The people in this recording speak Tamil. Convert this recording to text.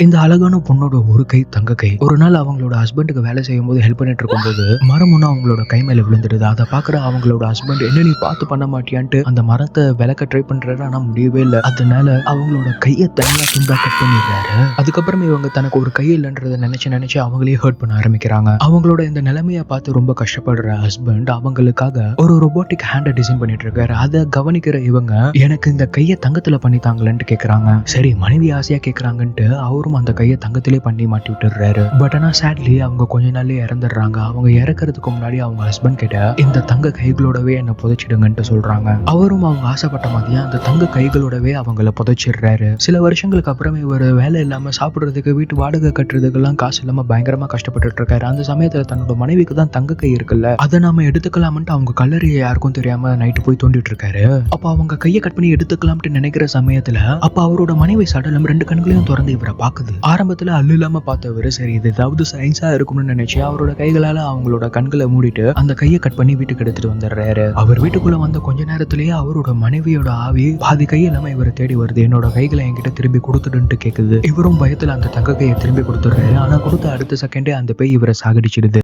இந்த அழகான பொண்ணோட ஒரு கை தங்க கை. ஒரு நாள் அவங்களோட ஹஸ்பண்டுக்கு வேலை செய்யும் போது ஹெல்ப் பண்ணிட்டு இருக்கும்போது மரம் ஒண்ணு அவங்களோட கை மேல விழுந்துடுது. அதை பாக்குற அவங்களோட ஹஸ்பண்ட், என்ன நீ பார்த்து பண்ண மாட்டியான்ட்டு அந்த மரத்தை விளக்க ட்ரை பண்றாரு. ஆனா முடியவே இல்லை. அதனால அவங்களோட கையை தனியா துண்டா கட் பண்ணிடுறாரு. அதுக்கப்புறம் இவங்க தனக்கு ஒரு கை இல்லைன்றத நினைச்சு அவங்களே ஹர்ட் பண்ண ஆரம்பிக்கிறாங்க. அவங்களோட இந்த நிலைமையை பார்த்து ரொம்ப கஷ்டப்படுற ஹஸ்பண்ட் அவங்களுக்காக ஒரு ரொபோட்டிக் ஹேண்டை டிசைன் பண்ணிட்டு இருக்காரு. அதை கவனிக்கிற இவங்க, எனக்கு இந்த கையை தங்கத்துல பண்ணித்தாங்களேன்ட்டு கேக்குறாங்க. சரி, மனைவி ஆசையா கேக்குறாங்கன்ட்டு அவரும் அந்த கையை தங்கத்திலே பண்ணி மாட்டி விட்டுறாரு. பட் ஆனா சேட்லி அவங்க கொஞ்ச நாள்லயே இறந்துடுறாங்க. அவங்க இறக்குறதுக்கு முன்னாடி அவங்க ஹஸ்பண்ட் கிட்ட இந்த தங்க கைகளோடவே என்ன புதைச்சிடுங்கன்ட்டு சொல்றாங்க. அவரும் அவங்க ஆசைப்பட்ட மாதிரியே அந்த தங்க கைகளோடவே அவங்கள புதைச்சிடுறாரு. சில வருஷங்களுக்கு அப்புறம் இவர் வேலை இல்லாம சாப்பிடுறதுக்கு, வீட்டு வாடகை கட்டுறதுக்கெல்லாம் காசு இல்லாம பயங்கரமா கஷ்டப்பட்டு இருக்காரு. அந்த சமயத்துல தன்னோட மனைவிக்கு தான் தங்க கை இருக்குல்ல, அதை நாம எடுத்துக்கலாம்ட்டு அவங்க கல்லறையை யாருக்கும் தெரியாம நைட்டு போய் தோண்டிட்டு இருக்காரு. அப்ப அவங்க கையை கட் பண்ணி எடுத்துக்கலாம்ட்டு நினைக்கிற சமயத்துல அப்ப அவரோட மனைவி சடலம் ரெண்டு கண்களையும் திறந்து இவரை பாக்குது. ஆரம்பத்துல அல்லு இல்லாம பார்த்தவரு, சரி இது ஏதாவது சயின்ஸா இருக்கும்னு நினைச்சு அவரோட கைகளால அவங்களோட கண்களை மூடிட்டு அந்த கையை கட் பண்ணி வீட்டுக்கு எடுத்துட்டு வந்துடுறாரு. அவர் வீட்டுக்குள்ள வந்த கொஞ்ச நேரத்திலேயே அவரோட மனைவியோட ஆவி பாதி கை இல்லாம இவரை தேடி வருது. என்னோட கைகளை என்கிட்ட திரும்பி கொடுத்துடுன்ட்டு கேக்குது. இவரும் பயத்துல அந்த தங்க கையை திரும்பி கொடுத்துடுறாரு. ஆனா கொடுத்த அடுத்த செகண்டே அந்த பேய் இவரை சாகடிச்சிடுது.